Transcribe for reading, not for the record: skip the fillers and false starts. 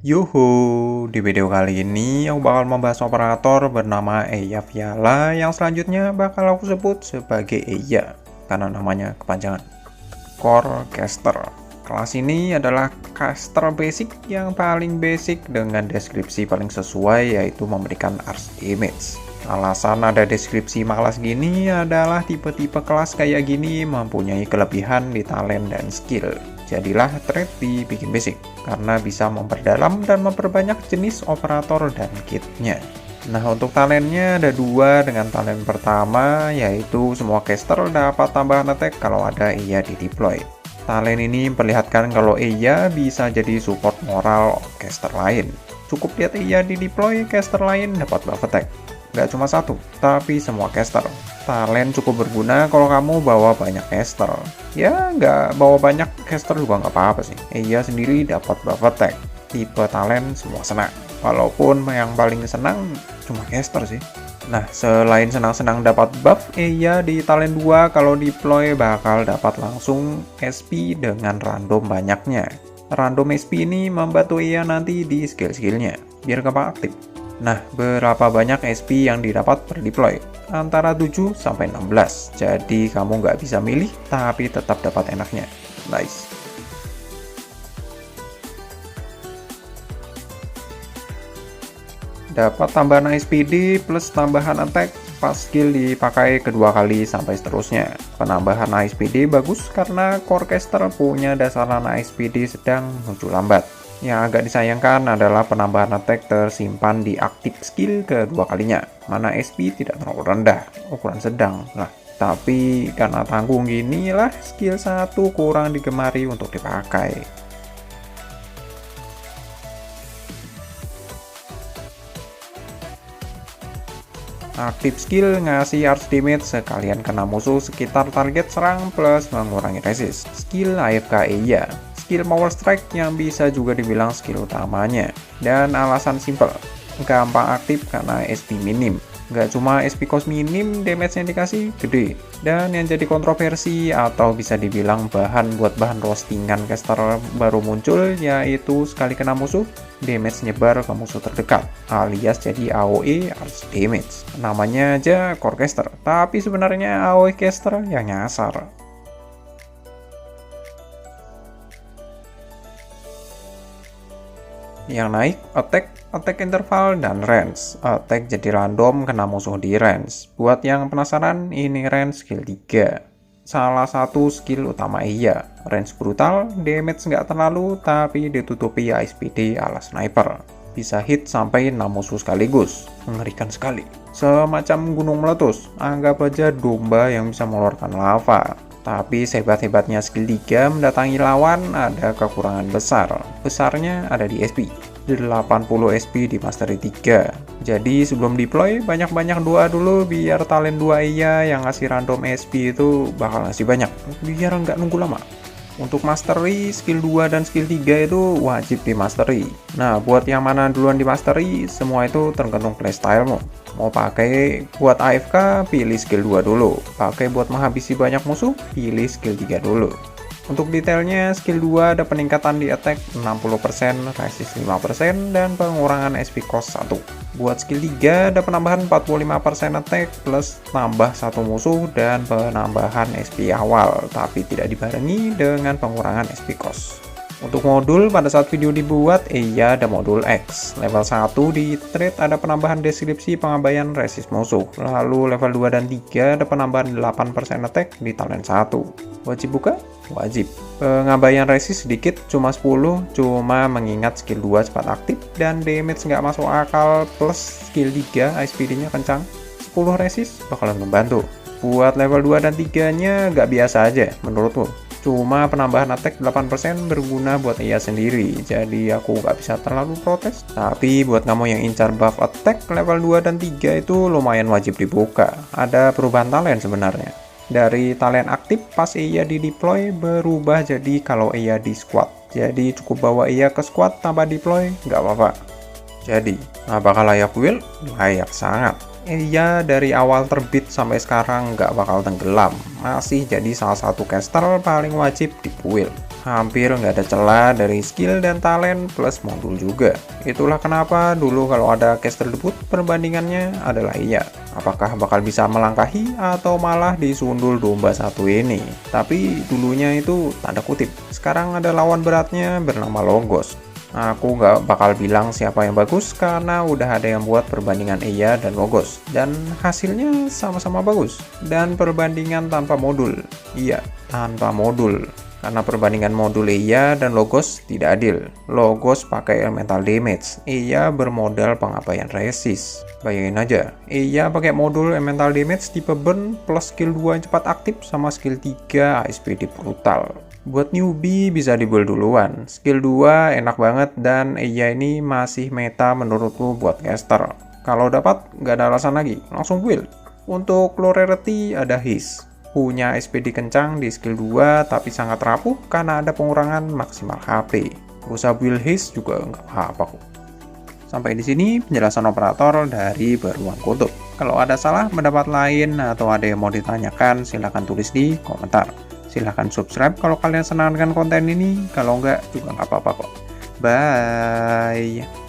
Yuhu, di video kali ini aku bakal membahas operator bernama Eya Fiala yang selanjutnya bakal aku sebut sebagai Eya karena namanya kepanjangan. Core Caster. Kelas ini adalah caster basic yang paling basic dengan deskripsi paling sesuai, yaitu memberikan arch damage. Alasan ada deskripsi kelas gini adalah tipe-tipe kelas kayak gini mempunyai kelebihan di talent dan skill. Jadilah trait dibikin basic, karena bisa memperdalam dan memperbanyak jenis operator dan kitnya. Nah, untuk talentnya ada dua. Dengan talent pertama, yaitu semua caster dapat tambahan attack kalau ada Eya di deploy. Talent ini memperlihatkan kalau Eya bisa jadi support moral caster lain. Cukup lihat Eya di deploy, caster lain dapat buff attack. Nggak cuma satu, tapi semua caster. Talent cukup berguna kalau kamu bawa banyak caster. Ya, nggak bawa banyak caster juga nggak apa-apa sih. Eya sendiri dapat buff attack. Tipe talent semua senang. Walaupun yang paling senang cuma caster sih. Nah, selain senang-senang dapat buff, Eya di talent 2 kalau deploy bakal dapat langsung SP dengan random banyaknya. Random SP ini membantu Eya nanti di skill-skillnya, biar gampang aktif. Nah, berapa banyak SP yang didapat per deploy? Antara 7 sampai 16. Jadi kamu nggak bisa milih, tapi tetap dapat enaknya. Nice. Dapat tambahan SPD plus tambahan attack pas skill dipakai kedua kali sampai seterusnya. Penambahan SPD bagus karena core caster punya dasaran SPD sedang menuju lambat. Yang agak disayangkan adalah penambahan attack tersimpan di aktif skill kedua kalinya, mana SP tidak terlalu rendah, ukuran sedang lah. Tapi karena tanggung gini lah, skill 1 kurang digemari untuk dipakai. Aktif skill ngasih arch damage sekalian kena musuh sekitar target serang plus mengurangi resist. Skill AFK Eya. Skill Power Strike yang bisa juga dibilang skill utamanya. Dan alasan simple, gampang aktif karena SP minim. Gak cuma SP cost minim, damage yang dikasih gede. Dan yang jadi kontroversi atau bisa dibilang bahan buat bahan roastingan caster baru muncul, yaitu sekali kena musuh, damage nyebar ke musuh terdekat, alias jadi AOE arch damage. Namanya aja core caster, tapi sebenarnya AOE caster yang nyasar. Yang naik attack interval dan range. Attack jadi random kena musuh di range. Buat yang penasaran, ini range skill 3. Salah satu skill utama Eya. Range brutal, damage nggak terlalu, tapi ditutupi SPD ala sniper. Bisa hit sampai 6 musuh sekaligus. Mengerikan sekali. Semacam gunung meletus, anggap aja domba yang bisa mengeluarkan lava. Tapi sehebat-hebatnya skill 3 mendatangi lawan ada kekurangan besar. Besarnya ada di SP. 80 SP di Mastery 3. Jadi sebelum deploy, banyak-banyak doa dulu biar talent 2 Eya yang ngasih random SP itu bakal ngasih banyak. Biar nggak nunggu lama. Untuk Mastery, skill 2 dan skill 3 itu wajib di Mastery. Nah, buat yang mana duluan di Mastery, semua itu tergantung playstylemu. Mau pakai buat AFK, pilih skill 2 dulu. Pakai buat menghabisi banyak musuh, pilih skill 3 dulu. Untuk detailnya, skill 2 ada peningkatan di attack 60%, resist 5%, dan pengurangan SP cost 1. Buat skill 3 ada penambahan 45% attack plus tambah satu musuh dan penambahan SP awal, tapi tidak dibarengi dengan pengurangan SP cost. Untuk modul, pada saat video dibuat, Eya ada modul X. Level 1 di trait ada penambahan deskripsi pengabaian resist musuh. Lalu level 2 dan 3 ada penambahan 8% attack di talent 1. Wajib buka? Wajib. Pengabaian resist sedikit, cuma 10, cuma mengingat skill 2 cepat aktif dan damage nggak masuk akal plus skill 3 SPD-nya kencang. 10 resist bakalan membantu. Buat level 2 dan 3-nya nggak biasa aja menurutku. Cuma penambahan attack 8% berguna buat Eya sendiri, jadi aku nggak bisa terlalu protes. Tapi buat kamu yang incar buff attack level 2 dan 3 itu lumayan wajib dibuka. Ada perubahan talent sebenarnya. Dari talent aktif pas Eya di deploy berubah jadi kalau Eya di squad. Jadi cukup bawa Eya ke squad tanpa deploy, nggak apa-apa. Jadi, apakah layak build? Layak sangat. Eya dari awal terbit sampai sekarang nggak bakal tenggelam, masih jadi salah satu caster paling wajib di build. Hampir nggak ada celah dari skill dan talent plus modul juga. Itulah kenapa dulu kalau ada caster debut perbandingannya adalah iya. Apakah bakal bisa melangkahi atau malah disundul domba satu ini? Tapi dulunya itu tanda kutip. Sekarang ada lawan beratnya bernama Logos. Aku nggak bakal bilang siapa yang bagus karena udah ada yang buat perbandingan Eya dan Logos. Dan hasilnya sama-sama bagus. Dan perbandingan tanpa modul. Iya, tanpa modul. Karena perbandingan modul Eya dan Logos tidak adil. Logos pakai elemental damage, Eya bermodal pengabaian resist. Bayangin aja, Eya pakai modul elemental damage tipe burn plus skill 2 yang cepat aktif sama skill 3 ASPD brutal. Buat newbie bisa di-build duluan. Skill 2 enak banget dan Eya ini masih meta menurutku buat caster. Kalau dapat, nggak ada alasan lagi, langsung build. Untuk low rarity ada Hiss. Punya SPD kencang di skill 2 tapi sangat rapuh karena ada pengurangan maksimal HP. Gak usah build Hiss juga nggak apa-apa kok. Sampai di sini penjelasan operator dari Beruang Kutub. Kalau ada salah pendapat lain atau ada yang mau ditanyakan silahkan tulis di komentar. Silahkan subscribe kalau kalian senang dengan konten ini, kalau nggak juga nggak apa-apa kok. Bye!